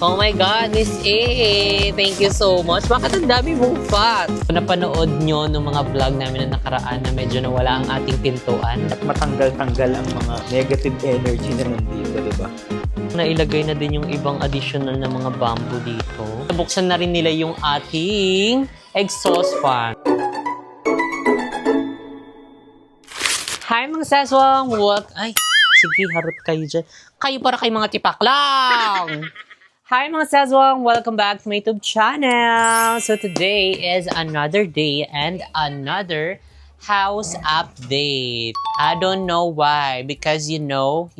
Oh my God, Miss A! Thank you so much. Bakit ang dami mong fat? Napanood nyo ng mga vlog namin na nakaraan na medyo nawala ang ating pintuan. At matanggal-tanggal ang mga negative energy na nandito, diba? Nailagay na din yung ibang additional na mga bamboo dito. Nabuksan na rin nila yung ating exhaust fan. Hi mga saswang! Ay, sige, harap kayo dyan. Kayo para kay mga tipak lang! Hi mga saswang! Welcome back to my YouTube channel! So today is another day and another house update. I don't know why, because you know.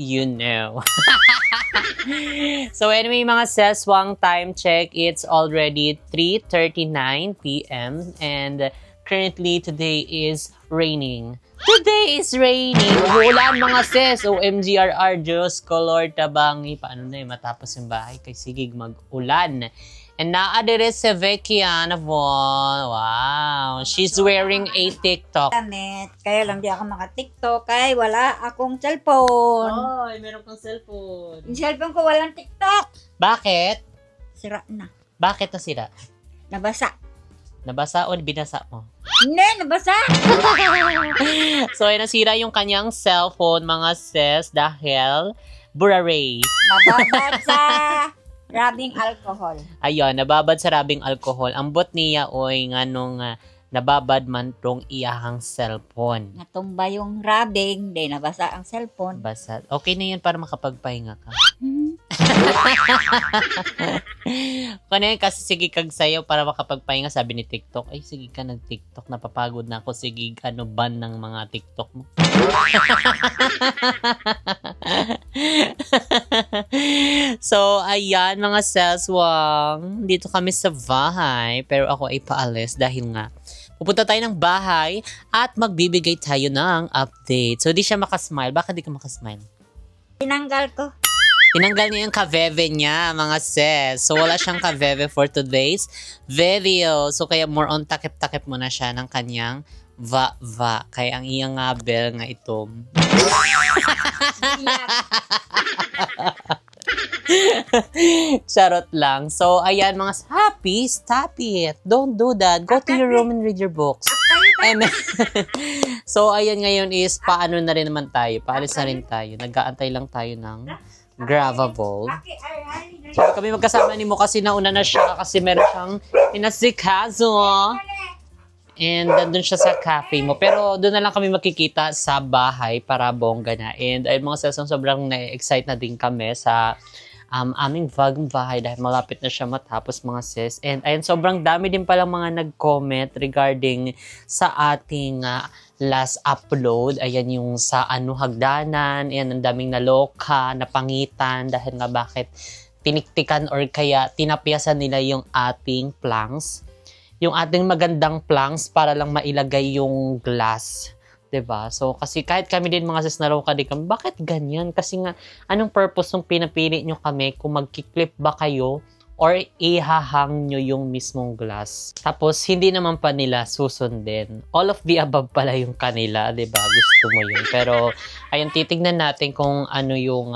So anyway mga saswang, time check, it's already 3:39 p.m. and currently today is raining. Today is raining. Ulan mga sis. OMGRR, Diyos ko Lord tabangi. Paano na matapos yung bahay kay sigig mag-ulan. And naadire si Vecchia na wow. She's wearing a TikTok. Damit. Kaya lang di ako maka-TikTok kaya wala akong cellphone. Ay, meron kang cellphone. Yung cellphone ko walang TikTok. Bakit? Sira na. Bakit nasira? Nabasa. Nabasa o binasa mo? Hindi, nabasa. So, ay nasira yung kanyang cellphone, mga sis, dahil burare. Nababad sa rubbing alcohol. Ayun, nababad sa rabing alcohol. Ang bot niya oy nga nung nababad man tong iyahang cellphone. Natumba yung rubbing, di nabasa ang cellphone. Basa. Okay na yan para makapagpahinga ka. Kung yan, kasi sige kag sayo para makapagpahinga, sabi ni TikTok, ay sige ka nag-TikTok, napapagod na ako, sige ban ng mga TikTok mo. So, ayan mga saswang, dito kami sa bahay, pero ako ay paalis dahil nga, pupunta tayo ng bahay at magbibigay tayo ng update. So, di siya makasmile. Bakit di ka makasmile? Tinanggal ko. Tinanggal niya yung kaveve niya, mga sis. So, wala siyang kaveve for today's video. So, kaya more on takip-takip muna siya ng kanyang va-va. Kaya ang iyang ngabel nga ito. Charot lang. So, ayan mga happy, stop it. Don't do that. Go to your room and read your books. And, so, ayan ngayon is paano na rin naman tayo. Paalis na rin tayo. Nag-aantay lang tayo ng Gravable. So, kami magkasama ni mo kasi nauna na siya kasi meron siyang inasikaso. And nandun siya sa cafe mo. Pero doon na lang kami makikita sa bahay para bongga na. And ay mga sesong sobrang na-excite na din kami sa aming bagong bahay dahil malapit na siya matapos mga sis. And ayun, sobrang dami din palang mga nag-comment regarding sa ating last upload. Ayan yung sa hagdanan. Ayan, ang daming naloka, napangitan dahil nga bakit tiniktikan or kaya tinapyasan nila yung ating planks. Yung ating magandang planks para lang mailagay yung glass. 'Di ba? So, kasi kahit kami din mga sis naloka din kami, bakit ganyan? Kasi nga, anong purpose ng pinapili nyo kami kung magkiklip ba kayo or ihahang nyo yung mismong glass. Tapos, hindi naman pa nila susundin. All of the above pala yung kanila, 'di ba? Gusto mo yun. Pero, ayun, titignan natin kung ano yung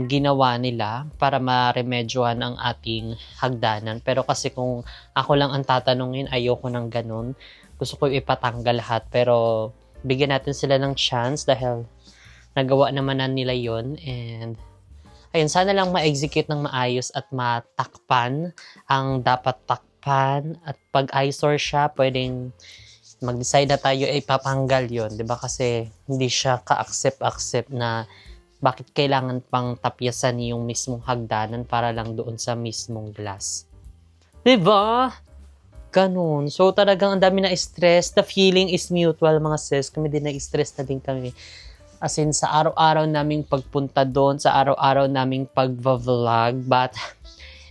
ginawa nila para maremedyohan ang ating hagdanan. Pero kasi kung ako lang ang tatanungin, ayoko ng ganun. Gusto ko ipatanggal lahat. Pero, bigyan natin sila ng chance dahil nagawa naman na nila yon. And ayun, sana lang ma-execute ng maayos at matakpan ang dapat takpan. At pag eyesore siya, pwedeng mag-decide na tayo ay papanggal yon, 'di ba? Kasi hindi siya ka-accept na bakit kailangan pang tapyasan yung mismong hagdanan para lang doon sa mismong glass. 'Di ba? Ganun. So, talagang ang dami na stress. The feeling is mutual, mga sis. Kami din na-stress na din kami. As in, sa araw-araw naming pagpunta doon, sa araw-araw naming pag-vlog. But,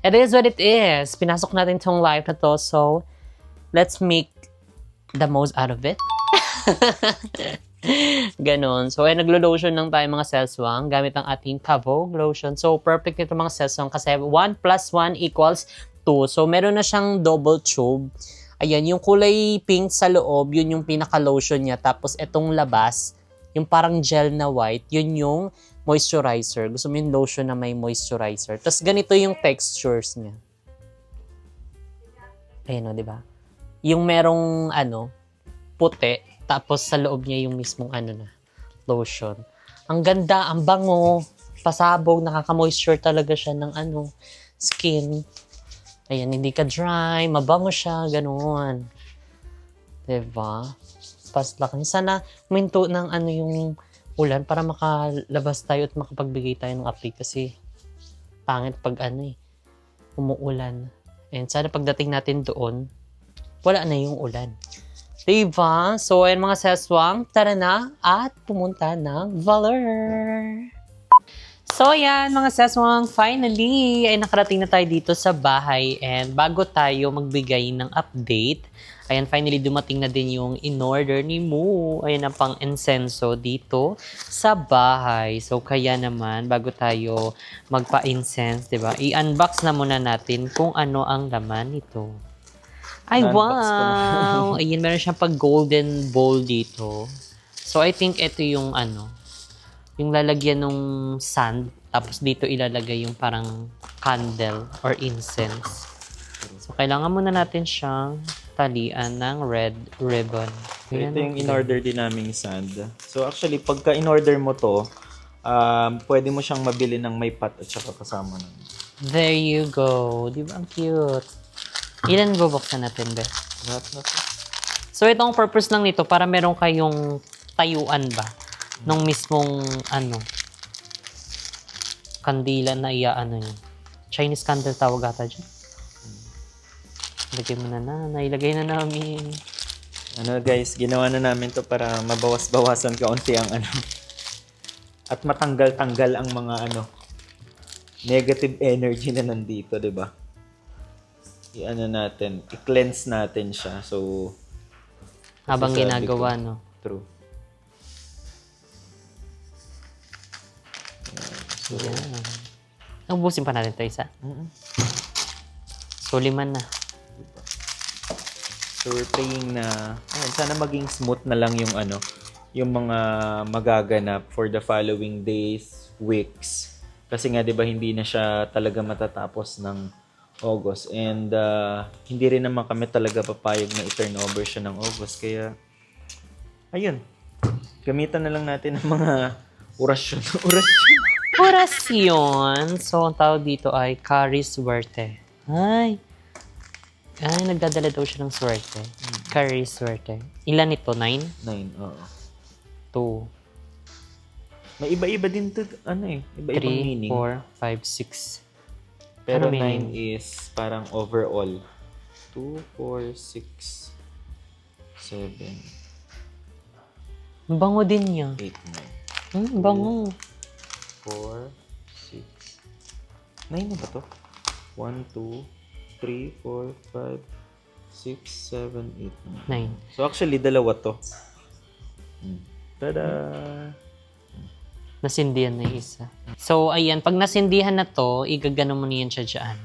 it is what it is. Pinasok natin tong live na to. So, let's make the most out of it. Ganon. So, ay naglo-lotion lang tayo mga seswang gamit ang ating Pavogue lotion. So, perfect nito mga seswang kasi 1 + 1 = 2. So, meron na siyang double tube. Ayan, yung kulay pink sa loob, yun yung pinaka-lotion niya. Tapos, etong labas, yung parang gel na white, yun yung moisturizer. Gusto mo yung lotion na may moisturizer. Tapos ganito yung textures niya. Ayan o, di ba? Yung merong, puti, tapos sa loob niya yung mismong, lotion. Ang ganda, ang bango, pasabog, nakaka-moisture talaga siya ng, skin. Ayan, hindi ka dry, mabango siya, ganoon. Diba? Paslak niya. Sana minto ng yung ulan para makalabas tayo at makapagbigay tayo ng update kasi pangit pag umuulan. And sana pagdating natin doon, wala na yung ulan. Diba? So, ayan mga seswang, tara na at pumunta ng Valor. So, ayan mga seswang, finally, ay nakarating na tayo dito sa bahay. And bago tayo magbigay ng update, ayan, finally dumating na din yung in-order ni Moo. Ayan ang pang-insenso dito sa bahay. So, kaya naman, bago tayo magpa-incense, diba? I-unbox na muna natin kung ano ang laman nito. Ay, wow! Ayan, meron siyang pag-golden bowl dito. So, I think ito yung yung lalagyan ng sand, tapos dito ilalagay yung parang candle or incense. So, kailangan muna natin siyang talian ng red ribbon. So, ito yung in-order din naming sand. So, actually, pagka in-order mo to, pwede mo siyang mabili ng may pot at saka kasama nun. There you go. Di ba ang cute? Ilan bubuksan natin, Beth? Lahat na to. So, itong purpose lang nito para meron kayong tayuan ba? Nung mismong, kandila na nyo. Chinese candle tawag ata dyan. Ilagay mo na nailagay na namin. Guys, ginawa na namin to para mabawas-bawasan kaunti ang at matanggal-tanggal ang mga negative energy na nandito, 'di ba? I-cleanse natin siya. So, habang sasabi ginagawa, ko, no? True. So, ubusin pa natin ito isa. So, 5 na. So, we're praying na, sana maging smooth na lang yung yung mga magaganap for the following days, weeks. Kasi nga, di ba, hindi na siya talaga matatapos ng August. And hindi rin naman kami talaga papayag na i-turn over siya ng August. Kaya, ayun. Gamitan na lang natin ng mga orasyon. Orasyon. So, ang tawag dito ay Kari Swerte. Ay, nagdadala daw siya ng swerte. Kari Swerte. Ilan ito? 9? 9, oo. 2. May iba-iba din to, iba-ibang meaning. 3, 4, 5, 6. Pero Ano 9 meaning? is parang overall. 2, 4, 6, 7, Bango din niya. 8, 9. Bango. 4, 6. 9 na ba to? 1, 2, 3, 4, 5, 6, 7, 8, 9. 9. So actually, dalawa to. Tada! Nasindihan na yung isa. So, ayan. Pag nasindihan na to, igagano mo niyan siya dyan.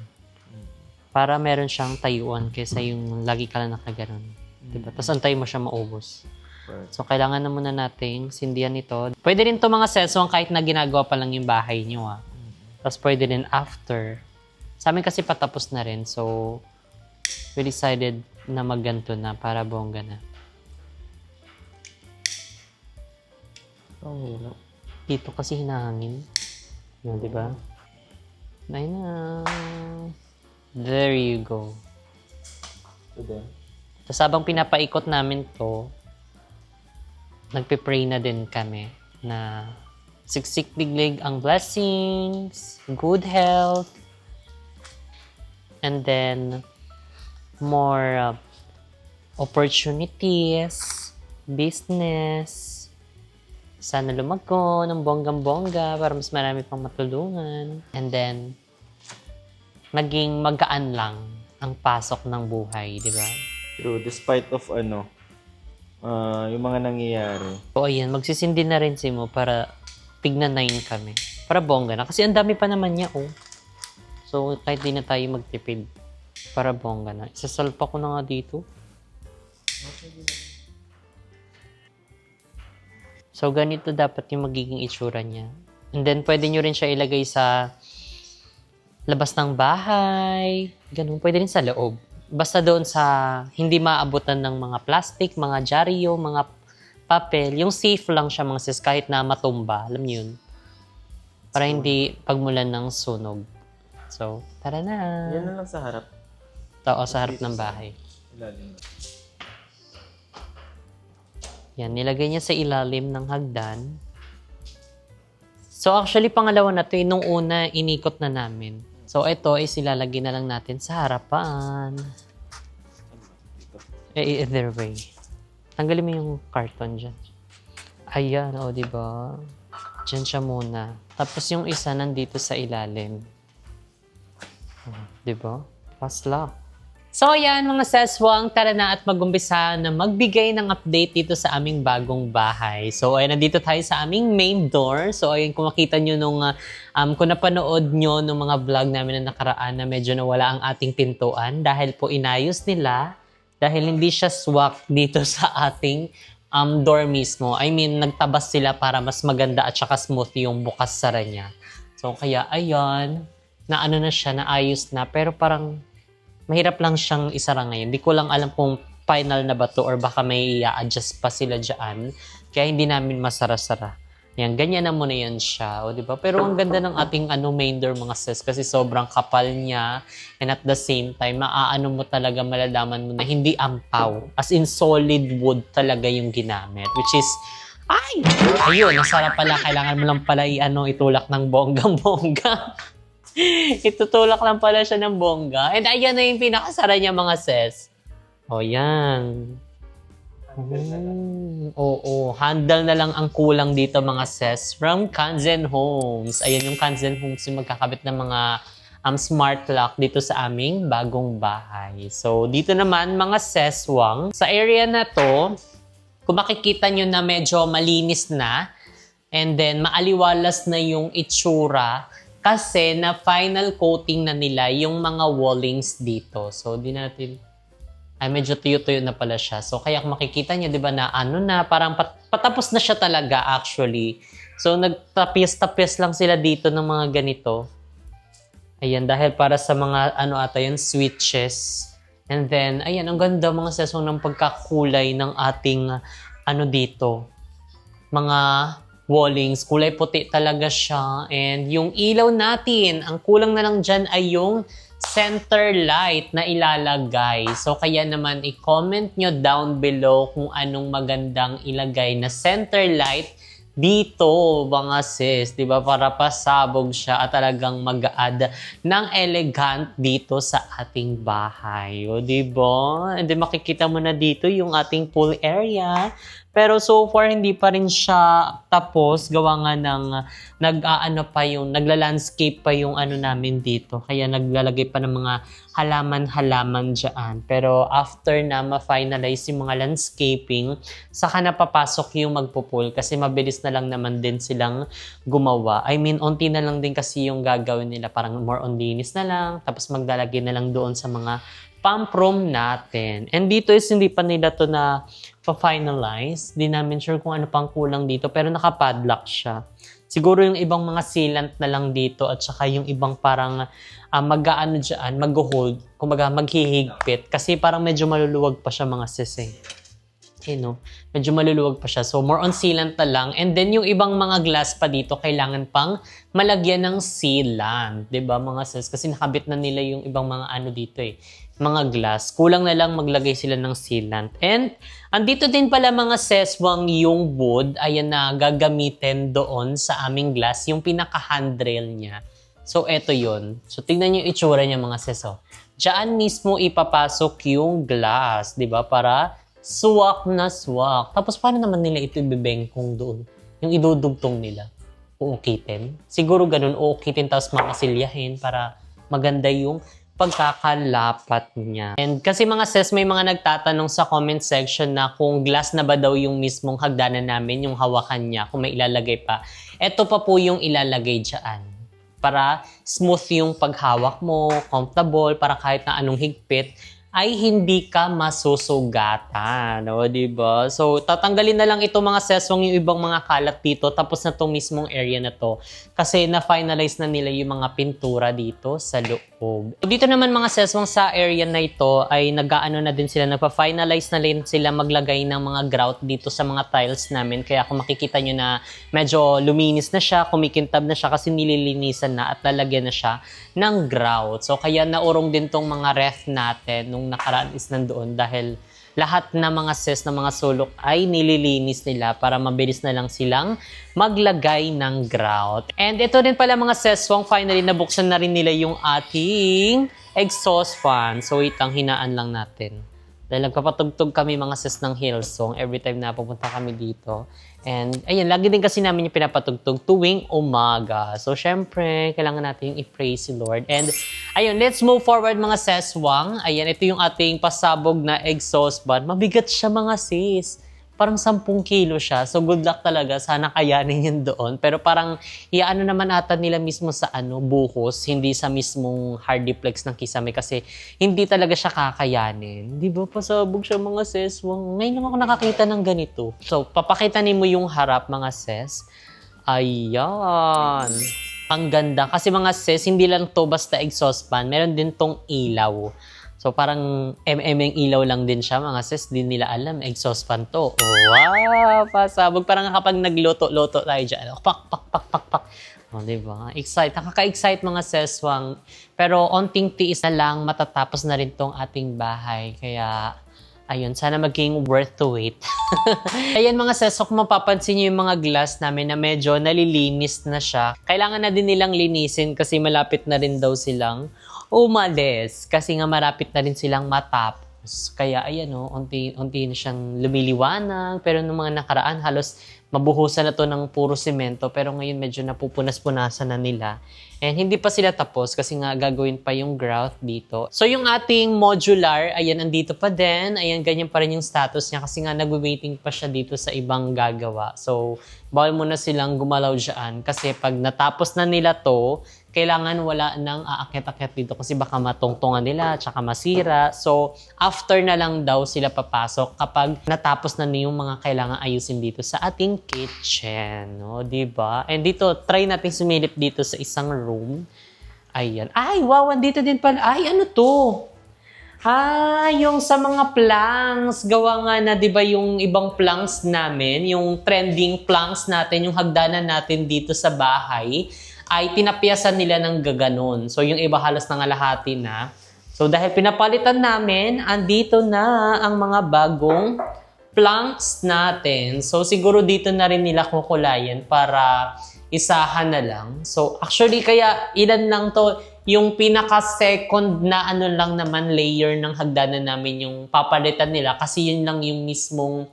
Para meron siyang tayuan kaysa yung lagi ka lang nakaganon. Diba? Tapos antay mo siya maubos. Right. So, kailangan na muna nating sindihan ito. Pwede rin to mga sesong kahit na ginagawa pa lang yung bahay nyo. Tapos pwede rin after. Sa amin kasi patapos na rin. So, we decided na magganto na para bongga na. Oh, Dito kasi hinahangin. Yun, di ba? Ayun na. There you go. so then, Tapos habang pinapaikot namin to, nagpe-pray na din kami na siksik diglig ang blessings, good health, and then more opportunities, business. Sana lumago ng bonggang-bongga para mas marami pang matulungan. And then, maging magaan lang ang pasok ng buhay, di ba? true, despite of yung mga nangyayari. So, ayan, magsisindi na rin si Mo para tignan 9 kami. Para bongga na. Kasi ang dami pa naman niya, oh. So, kahit di na tayo magtipid, para bongga na. Isasalpa ko na nga dito. So, ganito dapat yung magiging itsura niya. And then, pwede nyo rin siya ilagay sa labas ng bahay. Ganun. Pwede rin sa loob. Basta doon sa hindi maabutan ng mga plastic, mga dyaryo, mga papel. Yung safe lang siya mga sis kahit na matumba. Alam niyo yun? Para hindi pagmulan ng sunog. So, tara na. Yan na lang sa harap. Tao sa harap ng bahay. Ilalim. Yan, nilagay niya sa ilalim ng hagdan. So, actually, pangalawa na ito. Nung una, inikot na namin. So, ito is ilalagay na lang natin sa harapan. Either way. Tanggalin mo yung carton dyan. Ayan, o, diba? Dyan siya muna. Tapos yung isa nandito sa ilalim. Diba? Fast lock. So, ayan mga seswang, tara na at mag-umpisa na magbigay ng update dito sa aming bagong bahay. So, ayan, nandito tayo sa aming main door. So, ayan, kung makita nyo kung napanood nyo nung mga vlog namin na nakaraan na medyo nawala ang ating pintuan dahil po inayos nila, dahil hindi siya swak dito sa ating door mismo. I mean, nagtabas sila para mas maganda at saka smooth yung bukas-sara niya. So, kaya, ayan, naano na siya, naayos na, pero parang mahirap lang siyang isara ngayon. Hindi ko lang alam kung final na ba to or baka may i-adjust pa sila dyan. Kaya hindi namin masara-sara. Yan, ganyan na muna yan siya. O, diba? Pero ang ganda ng ating main door mga sis kasi sobrang kapal niya and at the same time, maaano mo talaga, malalaman mo na hindi ampaw. As in solid wood talaga yung ginamit. Which is, ayun, nasara pala. Kailangan mo lang pala itulak ng bonggang-bongga. Itutulak lang pala siya ng bongga. And ayan na yung pinakasara niya mga sis. O yan. Oo, handle na lang ang kulang dito mga sis from Kanzen Homes. Ayan yung Kanzen Homes yung magkakabit ng mga smart lock dito sa aming bagong bahay. So dito naman mga seswang, sa area na to, kung makikita nyo na medyo malinis na and then maaliwalas na yung itsura kasi na final coating na nila yung mga wallings dito. So, di natin, medyo tuyo-tuyo na pala siya. So, kaya kung makikita niyo, di ba, na parang patapos na siya talaga actually. So, nagtapis-tapis lang sila dito ng mga ganito. Ayan, dahil para sa mga, switches. And then, ayan, ang ganda mga sesong ng pagkakulay ng ating, dito. Mga wallings, kulay puti talaga siya. And yung ilaw natin, ang kulang na lang dyan ay yung center light na ilalagay. So, kaya naman i-comment nyo down below kung anong magandang ilagay na center light dito, mga sis. Diba? Para pasabog siya at talagang mag-add ng elegant dito sa ating bahay. O, diba? And then makikita mo na dito yung ating pool area. Pero so far, hindi pa rin siya tapos. Gawa nga ng nagla-landscape pa yung namin dito. Kaya naglalagay pa ng mga halaman-halaman dyan. Pero after na ma-finalize yung mga landscaping, saka na papasok yung magpupul kasi mabilis na lang naman din silang gumawa. I mean, onti na lang din kasi yung gagawin nila. Parang more on linis na lang. Tapos maglalagay na lang doon sa mga pump room natin. And dito is hindi pa nila to na pa-finalize. Di namin sure kung ano pang kulang dito. Pero nakapadlock siya. Siguro yung ibang mga sealant na lang dito at saka yung ibang parang mag-hold. Kumbaga maghihigpit. Kasi parang medyo maluluwag pa siya mga sis eh. Medyo maluluwag pa siya. So, more on sealant na lang. And then, yung ibang mga glass pa dito, kailangan pang malagyan ng sealant. Diba, mga sis? Kasi nakabit na nila yung ibang mga dito eh. Mga glass. Kulang na lang maglagay sila ng sealant. And, andito din pala mga seswang yung wood. Ayan na, gagamitin doon sa aming glass. Yung pinaka-handrail niya. So, eto yon. So, tingnan nyo yung itsura niya mga ses. Diyan mismo ipapasok yung glass. Diba? Para swak na swak. Tapos, paano naman nila ito ibibengkong doon? Yung idudugtong nila. Uukitin. Siguro ganun, uukitin tapos makasilyahin para maganda yung pagkakalapat niya. And kasi mga sis, may mga nagtatanong sa comment section na kung glass na ba daw yung mismong hagdanan namin, yung hawakan niya, kung may ilalagay pa. Ito pa po yung ilalagay dyan. Para smooth yung paghawak mo, comfortable, para kahit na anong higpit, ay hindi ka masusugatan. O, diba? So, tatanggalin na lang itong mga seswang yung ibang mga kalat dito tapos na itong mismong area na to. Kasi na-finalize na nila yung mga pintura dito sa loob. So, dito naman mga seswang sa area na ito ay nag-aano na din sila, nagpa-finalize na din sila maglagay ng mga grout dito sa mga tiles namin. Kaya kung makikita nyo na medyo luminis na siya, kumikintab na siya kasi nililinisan na at lalagyan na siya ng grout. So, kaya naurong din tong mga ref natin nung nakaraan is nandoon dahil lahat na mga ses na mga sulok ay nililinis nila para mabilis na lang silang maglagay ng grout. And ito din pala mga seswang, finally nabuksan na rin nila yung ating exhaust fan. So wait lang, hinaan lang natin. Dahil nagpapatugtog kami mga ses ng Hillsong every time na pupunta kami dito. And ayan, lagi din kasi namin yung pinapatugtog tuwing umaga. So syempre, kailangan natin yung i-praise si Lord. And ayun, let's move forward mga seswang. Ayan, ito yung ating pasabog na exhaust fan. Mabigat siya mga sis. Parang 10 kilo siya. So good luck talaga. Sana kayanin yun doon. Pero parang iaano naman ata nila mismo sa buhos. Hindi sa mismong hardiplex ng Kisame. Kasi hindi talaga siya kakayanin. Di ba? Pasabog siya mga ses. Ngayon lang ako nakakita ng ganito. So papakitanin mo yung harap mga ses. Ayan. Ang ganda. Kasi mga ses, hindi lang to basta exhaust fan. Meron din tong ilaw. So, parang yung ilaw lang din siya. Mga sis, di nila alam. Exhaust fan to. Oh, wow! Pasabog. Parang kapag nagluto-luto tayo dyan. Pak, pak, pak, pak, pak. O, diba? Excite. Nakaka-excite mga seswang. Pero, onting tiis na lang, matatapos na rin tong ating bahay. Kaya, ayun, sana maging worth the wait. Ayan mga sesok, mapapansin nyo yung mga glass namin na medyo nalilinis na siya. Kailangan na din nilang linisin kasi malapit na rin daw silang umalis. Kasi nga marapit na rin silang matapos. Kaya ayan unti na siyang lumiliwanag. Pero nung mga nakaraan, halos mabuhusan na to ng puro semento. Pero ngayon medyo napupunas-punasan na nila. And hindi pa sila tapos kasi nga gagawin pa yung grout dito. So yung ating modular, ayan, andito pa din. Ayan, ganyan pa rin yung status niya kasi nga nag-waiting pa siya dito sa ibang gagawa. So, bawal muna silang gumalaw dyan kasi pag natapos na nila to, kailangan wala nang aakyat-akyat dito kasi baka matungtungan nila at saka masira. So, after na lang daw sila papasok kapag natapos na yung mga kailangan ayusin dito sa ating kitchen. No? Diba? And dito, try natin sumilip dito sa isang room. Ayan. Ay, wow! Dito din pala. Ay, ano to? Yung sa mga planks. Gawa nga na, diba, yung ibang planks namin, yung trending planks natin, yung hagdanan natin dito sa bahay, ay pinapyasan nila ng gaganon. So, yung iba halos nangalahati na. So, dahil pinapalitan namin, andito na ang mga bagong planks natin. So, siguro dito na rin nila kukulayan para isahan na lang. So, actually, kaya ilan lang to, yung pinaka-second na ano lang naman layer ng hagdanan namin yung papalitan nila kasi yun lang yung mismong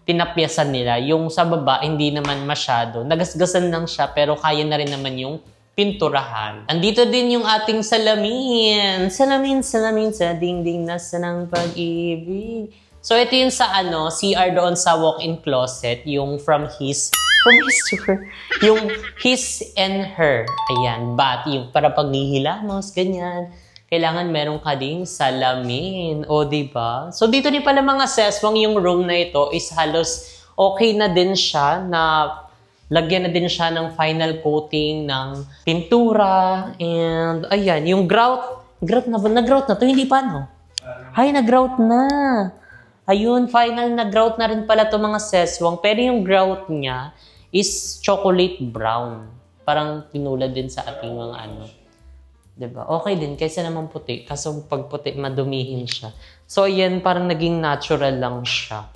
pinapyasan nila. Yung sa baba, hindi naman masyado. Nagasgasan lang siya, pero kaya na rin naman yung pinturahan. Andito din yung ating salamin. Salamin sa dingding na sanang pag-ibig. So, ito yung sa CR doon sa walk-in closet. Yung from his to her. Yung his and her. Ayan. But, yung para pag nihilamos, ganyan. Kailangan meron ka ding salamin. O, diba? So, dito din pala mga seswang yung room na ito is halos okay na din siya na lagyan na din siya ng final coating ng pintura. And, ayan, yung grout. Nag-grout na to? Hindi pa, no? Ay, nag-grout na. Ayun, final nag-grout na rin pala to mga seswang. Pero yung grout niya is chocolate brown. Parang tinulad din sa ating mga Diba? Okay din, kaysa naman puti. Kaso pag puti, madumihin siya. So, ayan, parang naging natural lang siya.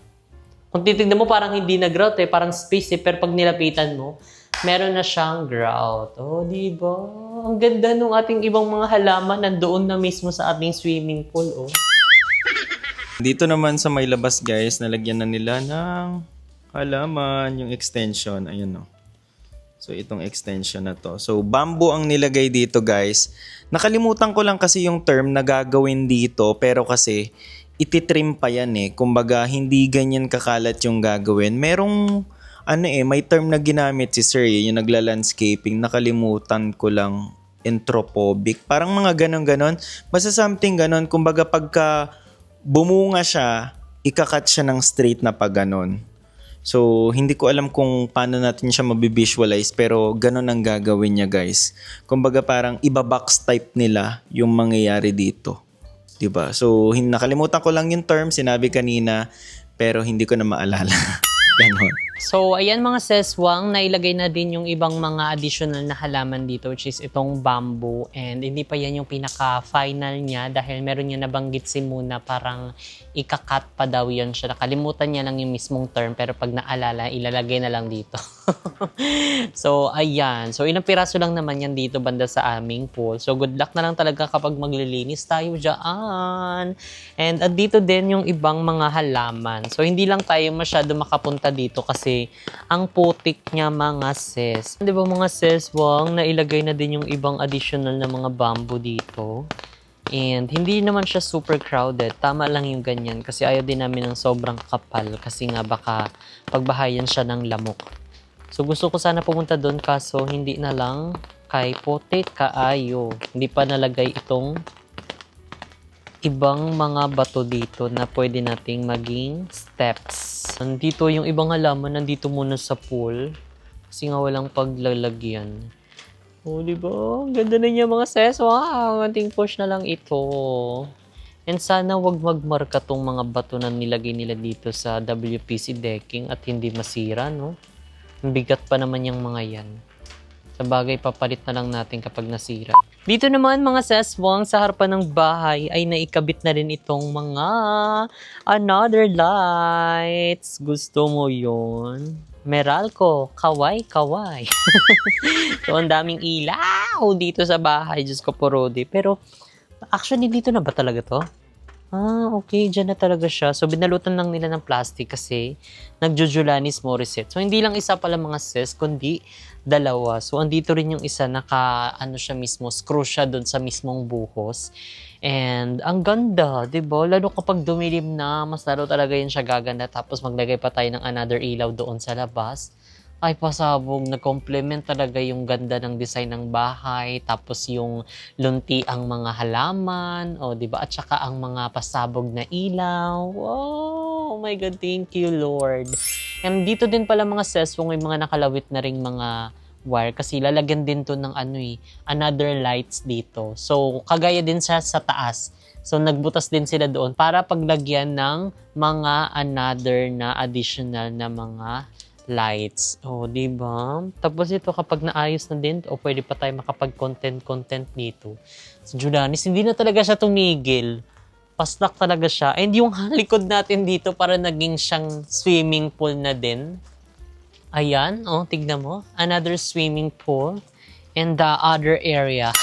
Kung titignan mo, parang hindi na grout parang space pero pag nilapitan mo, meron na siyang grout. Oh, diba? Ang ganda nung ating ibang mga halaman nandoon na mismo sa ating swimming pool, oh. Dito naman sa may labas guys, nalagyan na nila ng halaman, yung extension. Ayun o. So, itong extension na to. So, bamboo ang nilagay dito guys. Nakalimutan ko lang kasi yung term na gagawin dito. Pero kasi, ititrim pa yan Kumbaga, hindi ganyan kakalat yung gagawin. Merong, may term na ginamit si Sir. Yung nagla-landscaping. Nakalimutan ko lang. Anthropophobic. Parang mga ganon-ganon. Basta something ganon. Kumbaga, pagka bumunga siya, ikakat siya ng straight na pag ganon. So, hindi ko alam kung paano natin siya mabivisualize pero ganon ang gagawin niya guys. Kumbaga parang iba-box type nila yung mangyayari dito. 'Di ba? So, nakalimutan ko lang yung term, sinabi kanina pero hindi ko na maalala. Ganon. So, ayan mga seswang, nailagay na din yung ibang mga additional na halaman dito which is itong bamboo and hindi pa yan yung pinaka-final niya dahil meron niya nabanggit si Muna parang ikakat pa daw yun siya. Nakalimutan niya lang yung mismong term pero pag naalala, ilalagay na lang dito. So, ayan. So, ilang piraso lang naman yan dito banda sa aming pool. So, good luck na lang talaga kapag maglilinis tayo dyan. And dito din yung ibang mga halaman. So, hindi lang tayo masyado makapunta dito kasi ang putik niya mga sis. Di ba mga sis, wang nailagay na din yung ibang additional na mga bamboo dito. And hindi naman siya super crowded. Tama lang yung ganyan kasi ayaw din namin ng sobrang kapal kasi nga baka pagbahayan siya ng lamok. So gusto ko sana pumunta doon kaso hindi na lang kay putik kaayo. Hindi pa nalagay itong ibang mga bato dito na pwede nating maging steps. Nandito yung ibang halaman, nandito muna sa pool. Kasi nga walang paglalagyan. Oh, di ba? Ganda na niya mga sis. Wow, ating push na lang ito. And sana wag magmarka tong mga bato na nilagay nila dito sa WPC decking at hindi masira, no? Ang bigat pa naman yung mga yan. Sa bagay, papalit na lang natin kapag nasira. Dito naman mga seswang sa harapan ng bahay ay naikabit na rin itong mga another lights. Gusto mo yon? Meralco, kaway. So, ang daming ilaw dito sa bahay. Diyos ko po, Rodi. Pero, actually, dito na ba talaga to? Ah, okay. Diyan na talaga siya. So, binalutan lang nila ng plastic kasi nagjujulanis Morissette. So, hindi lang isa pala mga sis, kundi dalawa. So, andito rin yung isa, siya mismo, screw siya doon sa mismong buhos. And, ang ganda, di ba? Lalo kapag dumilim na, mas lalo talaga yun siya gaganda. Tapos, maglagay pa tayo ng another ilaw doon sa labas. Ay, pasabog, nag-complement talaga yung ganda ng design ng bahay, tapos yung lunti ang mga halaman, o di ba? At saka ang mga pasabog na ilaw. Wow! Oh my God, thank you, Lord. And dito din pala mga seswang may mga nakalawit na ring mga wire kasi lalagyan din to ng another lights dito. So, kagaya din siya sa taas. So, nagbutas din sila doon para paglagyan ng mga another na additional na mga lights. Oh, di ba? Tapos ito kapag naayos na din, pwede pa tayo makapag-content dito. So, Judanis, hindi na talaga siya tumigil. Pastak talaga siya. And yung likod natin dito para naging siyang swimming pool na din. Ayan, oh, tignan mo. Another swimming pool in the other area.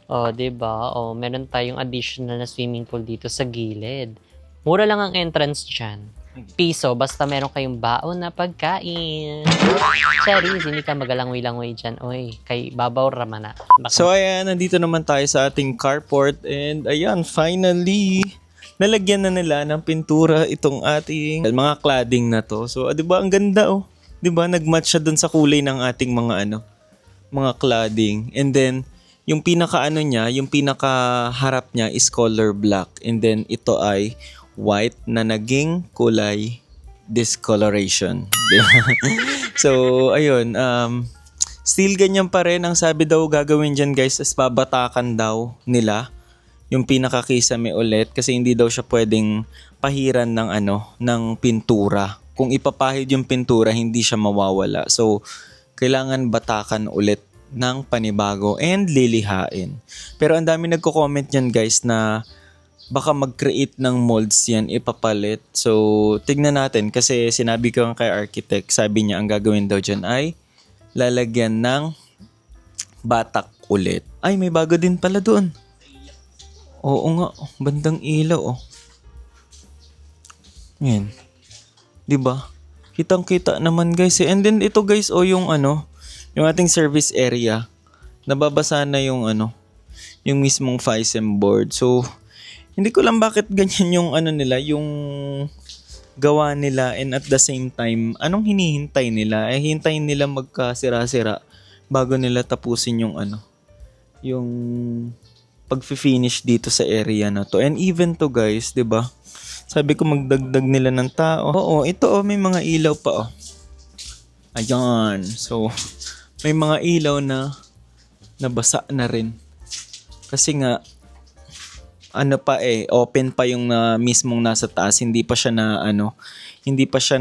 Oh, di ba? Oh, meron tayong additional na swimming pool dito sa gilid. Mura lang ang entrance dyan. Piso, basta meron kayong baon na pagkain. Cherries, hindi ka magalangoy-langoy dyan. Oy, kay babaw ramana. So ayan, nandito naman tayo sa ating carport and ayan, finally, nalagyan na nila ng pintura itong ating mga cladding na to. So, 'di ba ang ganda oh. 'Di ba nagmatch siya dun sa kulay ng ating mga cladding. And then yung yung pinaka-harap niya is color black and then ito ay white na naging kulay discoloration. So, ayun. Still ganyan pa rin. Ang sabi daw gagawin dyan guys is babatakan daw nila yung pinaka-kisame ulit kasi hindi daw siya pwedeng pahiran ng pintura. Kung ipapahid yung pintura, hindi siya mawawala. So, kailangan batakan ulit ng panibago and lilihain. Pero ang dami nagko-comment dyan guys na baka mag-create ng molds yan, ipapalit. So, tignan natin kasi sinabi ko kay architect, sabi niya ang gagawin daw dyan ay lalagyan ng batak ulit. Ay, may bago din pala doon. Oo nga, bandang ilaw oh. Yan. 'Di ba? Kitang-kita naman guys eh. And then ito guys yung ating service area. Nababasa na yung mismong FISM board. So, hindi ko lang bakit ganyan yung nila, yung gawa nila and at the same time, anong hinihintay nila? Hintayin nila magkasira-sira bago nila tapusin yung pag-finish dito sa area na to. And even to guys, 'di ba? Sabi ko magdagdag nila ng tao. Oo, ito may mga ilaw pa Ayan. So, may mga ilaw na nabasa na rin. Kasi nga, open pa yung mismong nasa taas. Hindi pa siya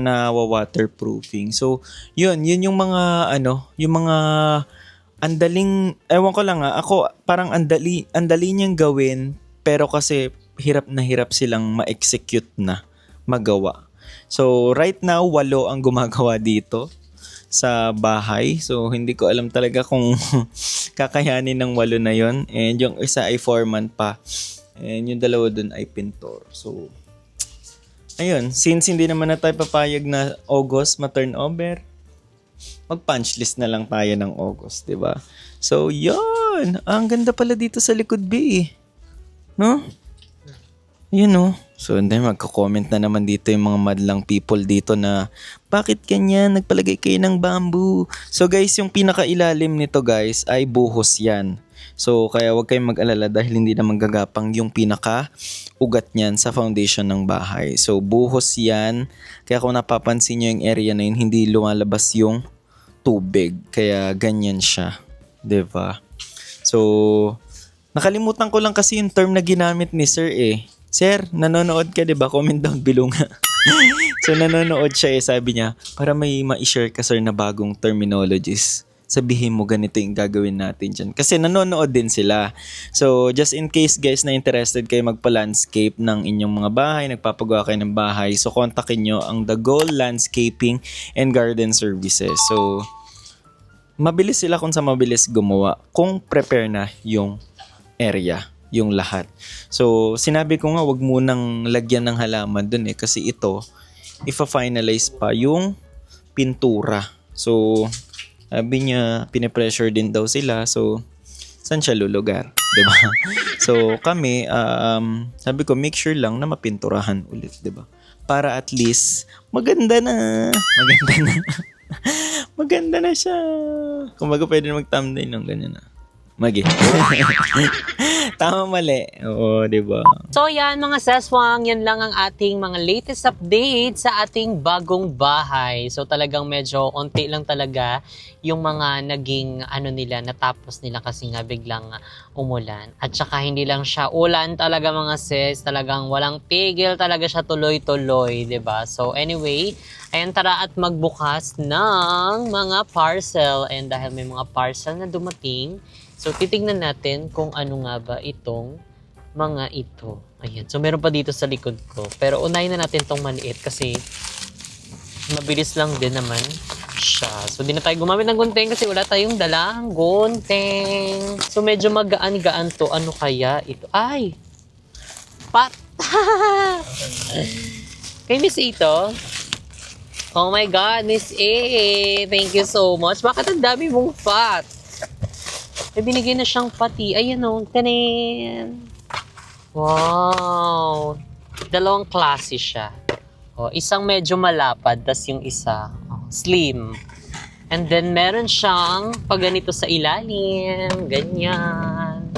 na waterproofing. So, yun yung mga, yung mga andaling, ewan ko lang ako parang andali niyang gawin, pero kasi hirap na hirap silang ma-execute na, magawa. So, right now, 8 ang gumagawa dito sa bahay. So, hindi ko alam talaga kung kakayanin ng 8 na yon. And yung isa ay foreman pa. And yung dalawa dun ay pintor. So, ayun. Since hindi naman na tayo papayag na August ma-turnover, mag-punch list na lang tayo ng August, diba? So, yun. Ang ganda pala dito sa likod, B. No? Yun, no? So, then magko-comment na naman dito yung mga madlang people dito na bakit ganyan? Nagpalagay kayo ng bamboo. So, guys, yung pinakailalim nito, guys, ay buhos yan. So, kaya wag kayong mag-alala dahil hindi na manggagapang yung pinaka-ugat niyan sa foundation ng bahay. So, buhos yan. Kaya kung napapansin nyo yung area na yun, hindi lumalabas yung tubig. Kaya ganyan siya. Diba? So, nakalimutan ko lang kasi yung term na ginamit ni Sir Sir, nanonood ka, diba? Comment down below nga. So, nanonood siya sabi niya, para may ma-share ka, sir, na bagong terminologies. Sabihin mo ganito yung gagawin natin dyan. Kasi nanonood din sila. So, just in case, guys, na interested kayo magpa-landscape ng inyong mga bahay, nagpapagawa kayo ng bahay, so, kontakin nyo ang The Goal Landscaping and Garden Services. So, mabilis sila kung sa mabilis gumawa kung prepare na yung area, yung lahat. So, sinabi ko nga, wag munang lagyan ng halaman dun kasi ito, ifa-finalize pa yung pintura. So, sabi niya, pinipressure din daw sila. So, saan siya lulugar? Diba? So, kami, sabi ko, make sure lang na mapinturahan ulit, diba? Para at least, maganda na. Maganda na siya. Kung baga pwede na mag-thumbnail ng ganyan na. Magi. Tama, mali. Oo, diba? So yan mga saswang, yan lang ang ating mga latest update sa ating bagong bahay. So talagang medyo onti lang talaga yung mga naging natapos nila kasi nga biglang umulan. At saka hindi lang siya ulan talaga mga sis, talagang walang pigil talaga siya, tuloy-tuloy, 'di ba? So anyway, ayan, tara at magbukas ng mga parcel. And dahil may mga parcel na dumating, so titignan natin kung ano nga ba itong mga ito. Ayan. So meron pa dito sa likod ko. Pero unahin na natin tong maliit kasi mabilis lang din naman siya. So di na tayo gumamit ng gunting kasi wala tayong dalang gunting. So medyo magaan-gaan to. Ano kaya ito? Ay! Pat! Kay Miss ito? Oh my God, Miss A! Thank you so much. Bakit ang dami mong pat? May binigay na siyang pati. Ayan o. Tanin! Wow! Dalawang klase siya. O, isang medyo malapad, tas yung isa slim. And then meron siyang pag ganito sa ilalim. Ganyan.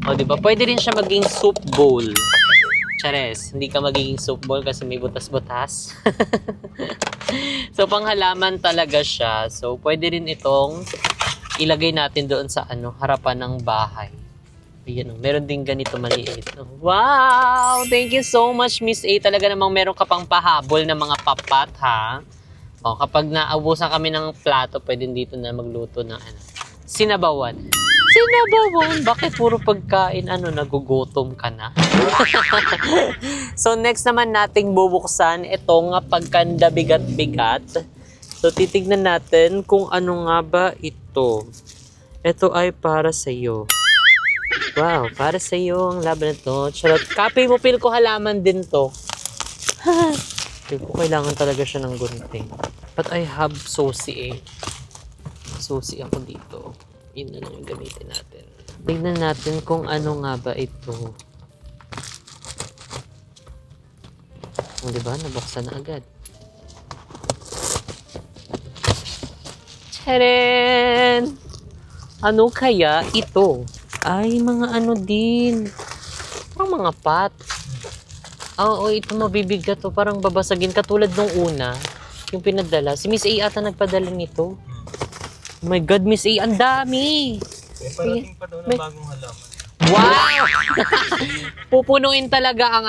O, diba? Pwede rin siya maging soup bowl. Chares, hindi ka magiging soup bowl kasi may butas-butas. So, panghalaman talaga siya. So, pwede rin itong ilagay natin doon sa harapan ng bahay. Ayan, meron din ganito maliit. Wow! Thank you so much, Miss A. Talaga namang meron ka pang pahabol na mga papat, ha? O, kapag naubusan kami ng plato, pwede dito na magluto ng sinabawan. Sinabawan? Bakit puro pagkain, nagugutom ka na? So, next naman nating bubuksan itong pagkanda bigat-bigat. So, titignan natin kung ano nga ba ito. Ito ay para sa'yo. Wow, para sa'yo ang laban na to. Charot. Copy mo, feel ko halaman din to. Feel ko kailangan talaga siya ng gunting. But I have susi Susi ako dito. Yun na lang yung gamitin natin. Tignan natin kung ano nga ba ito. Diba? Nabuksan na agad. Tadaan! Ano kaya ito? Ay, mga ano din. Parang mga pot. Oo, ito mabibigat to. Parang babasagin. Katulad nung una, yung pinadala. Si Miss A ata nagpadala nito. Oh my God, Miss A, ang dami! May parating pa daw na bagong halaman. Wow! Pupunuin talaga ang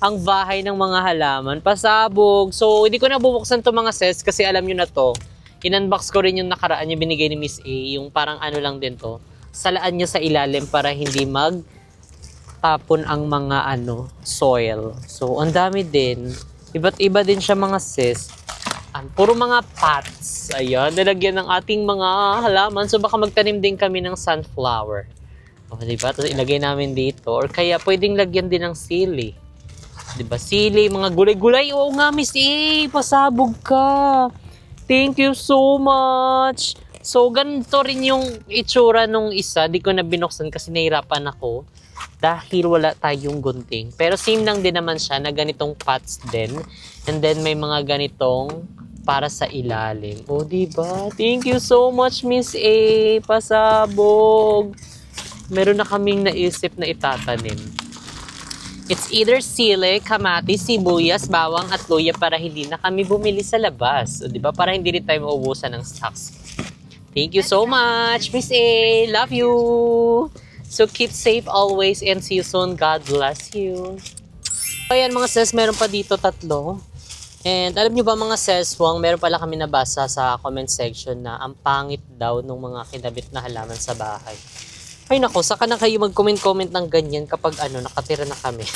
ang bahay ng mga halaman. Pasabog. So, hindi ko na bubuksan to mga sis kasi alam nyo na to. In-unbox ko rin yung nakaraan yung binigay ni Miss A. Yung parang lang din to. Salaan niya sa ilalim para hindi magtapon ang mga soil. So, ang dami din. Iba't iba din siya mga sis. Puro mga pots. Ayan, nilagyan ng ating mga halaman. So, baka magtanim din kami ng sunflower. O, diba? Tapos ilagay namin dito. Or kaya pwedeng lagyan din ng sili. Diba? Sili, mga gulay-gulay. Oo nga, Miss A, pasabog ka. Thank you so much. So, ganito rin yung itsura nung isa. Di ko na binuksan kasi nahirapan ako. Dahil wala tayong gunting. Pero same lang din naman siya na ganitong pots din. And then may mga ganitong para sa ilalim. O, diba? Thank you so much, Miss A. Pasabog. Meron na kaming naisip na itatanim. It's either sili, kamatis, sibuyas, bawang at luya para hindi na kami bumili sa labas. O, diba? Para hindi rin tayo maubusan ng stocks. Thank you so much, Miss A. Love you. So keep safe always and see you soon. God bless you. Ayan mga sis, meron pa dito 3. And alam nyo ba mga seswang, meron pala kami nabasa sa comment section na ang pangit daw ng mga kinabit na halaman sa bahay. Ay nako, saka na kayo mag-comment ng ganyan kapag nakatira na kami.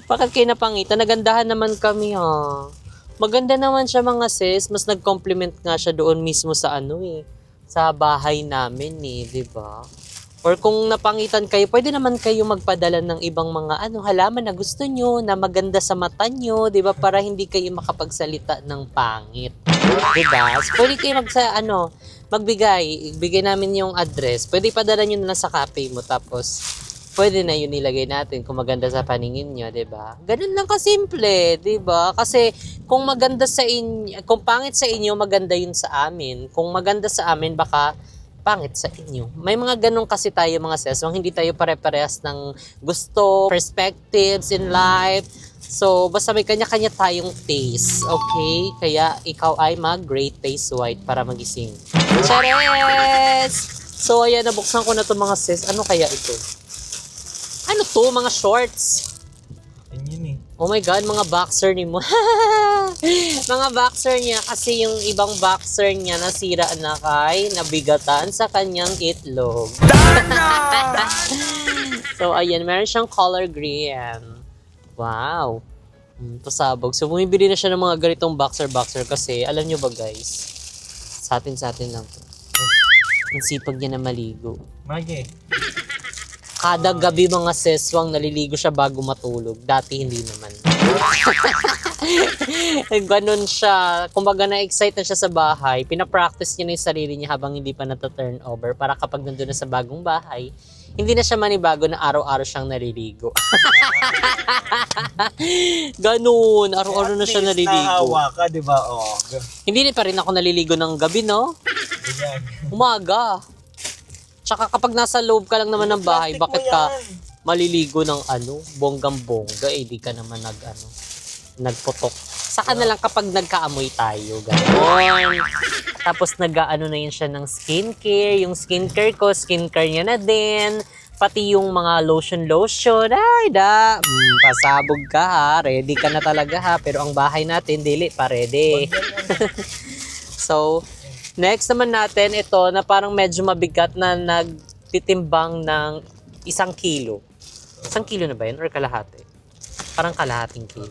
Bakit kayo napangitan? Nagandahan naman kami ha. Maganda naman siya mga sis, mas nag-compliment nga siya doon mismo sa sa bahay namin di ba? Or kung napangitan kayo, pwede naman kayo magpadala ng ibang mga halaman na gusto nyo, na maganda sa mata nyo, di ba? Para hindi kayo makapagsalita ng pangit. Di ba? So, pwede kayo magbigay namin yung address. Pwede ipadala nyo na sa cafe mo, tapos pwede na yun nilagay natin kung maganda sa paningin nyo, di ba? Ganun lang kasimple, di ba? Kasi kung maganda sa inyo, kung pangit sa inyo, maganda yun sa amin. Kung maganda sa amin, baka pangit sa inyo. May mga ganun kasi tayo mga seswang, hindi tayo pare-parehas ng gusto, perspectives in life. So, basta may kanya-kanya tayong taste, okay? Kaya ikaw ay mag-great taste white para magising. Chares! So, ayan, nabuksan ko na to mga sis. Ano kaya ito? Ano to? Mga shorts? Yun Oh my God, mga boxer ni mo. Mga boxer niya kasi yung ibang boxer niya nasira na nabigatan sa kanyang itlog. So, ayan, meron siyang color green. Wow. Pasabog. So, bumibili na siya ng mga ganitong boxer kasi, alam nyo ba guys, sa atin lang to. Ang sipag niya na maligo. Mage. Kada gabi mga seswang naliligo siya bago matulog. Dati hindi naman. Ganon siya. Kumbaga na-excite na siya sa bahay. Pinapractice niya na yung sarili niya habang hindi pa nata-turn over. Para kapag nandun na sa bagong bahay, hindi na siya manibago na araw-araw siyang naliligo. Ganon. Araw-araw na siya naliligo. Nahawa ka, di ba? Oh. Hindi pa rin ako naliligo ng gabi, no? Umaga. Tsaka kapag nasa loob ka lang naman ng bahay, bakit ka maliligo ng bonggang-bongga, di ka naman nagputok. Saka na lang kapag nagkaamoy tayo, gano'n. Tapos nag-ano na yun siya ng skincare. Yung skincare ko, skincare niya na din. Pati yung mga lotion. Ay, pasabog ka ha. Ready ka na talaga ha. Pero ang bahay natin, dili pa ready. So, next naman natin, ito na parang medyo mabigat na nagtitimbang ng 1 kilo. 1 kilo na ba yun? Or kalahati? Parang kalahating kilo.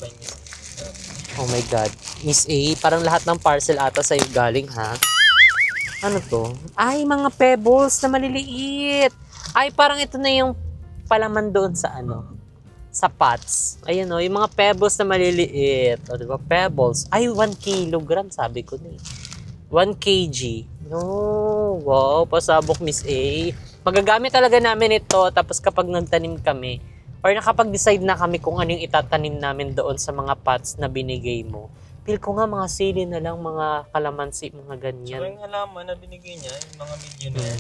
Oh my God. Miss A, parang lahat ng parcel ata sa'yo galing, ha? Ano to? Ay, mga pebbles na maliliit. Ay, parang ito na yung palaman doon sa sa pots. Ayan o, yung mga pebbles na maliliit. O, diba? Pebbles. Ay, 1 kilogram, sabi ko na 1 kg. No, wow, pasabok Miss A. Magagamit talaga namin ito tapos kapag nagtanim kami or nakapag-decide na kami kung ano yung itatanim namin doon sa mga pots na binigay mo. Feel ko nga mga sili na lang, mga kalamansi, mga ganyan. So yung halaman na binigay niya, yung mga medium na yan,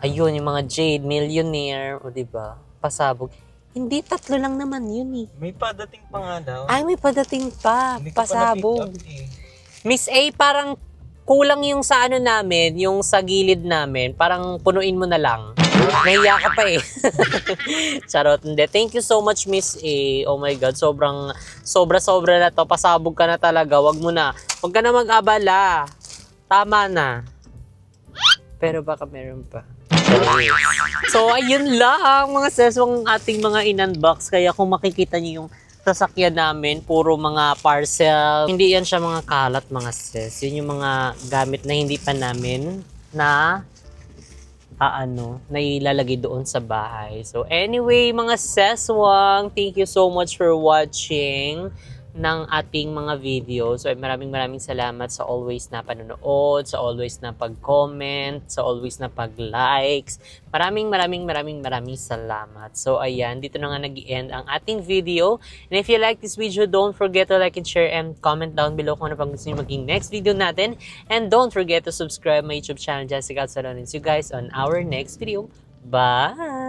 Ayun, yung mga Jade, Millionaire, o diba? Pasabog. Hindi, 3 lang naman yun eh. May padating pa nga daw. Ay, may padating pa. Hindi ko pa Pasabog. na-pick up eh. Miss A, parang kulang yung sa ano namin, yung sa gilid namin. Parang punuin mo na lang. Nahiya ka pa eh. Charot, hindi. Thank you so much, Miss A. Oh my God, sobra-sobra na to. Pasabog ka na talaga. Wag mo na. Wag ka na mag-abala. Tama na. Pero baka meron pa. So, ayun lang mga sis, ang ating mga in-unbox. Kaya kung makikita niyo yung sasakyan namin, puro mga parcel. Hindi yan siya mga kalat mga sis. Yun yung mga gamit na hindi pa namin na nailalagay doon sa bahay. So anyway, mga seswang, thank you so much for watching ng ating mga video. So maraming salamat sa always na panonood, sa always na pag-comment, sa always na pag-likes. Maraming salamat. So ayan, dito na nga nag-end ang ating video. And if you like this video, don't forget to like and share and comment down below kung ano pang gusto nyo maging next video natin. And don't forget to subscribe my YouTube channel, Jessica Salonin. See you guys on our next video. Bye!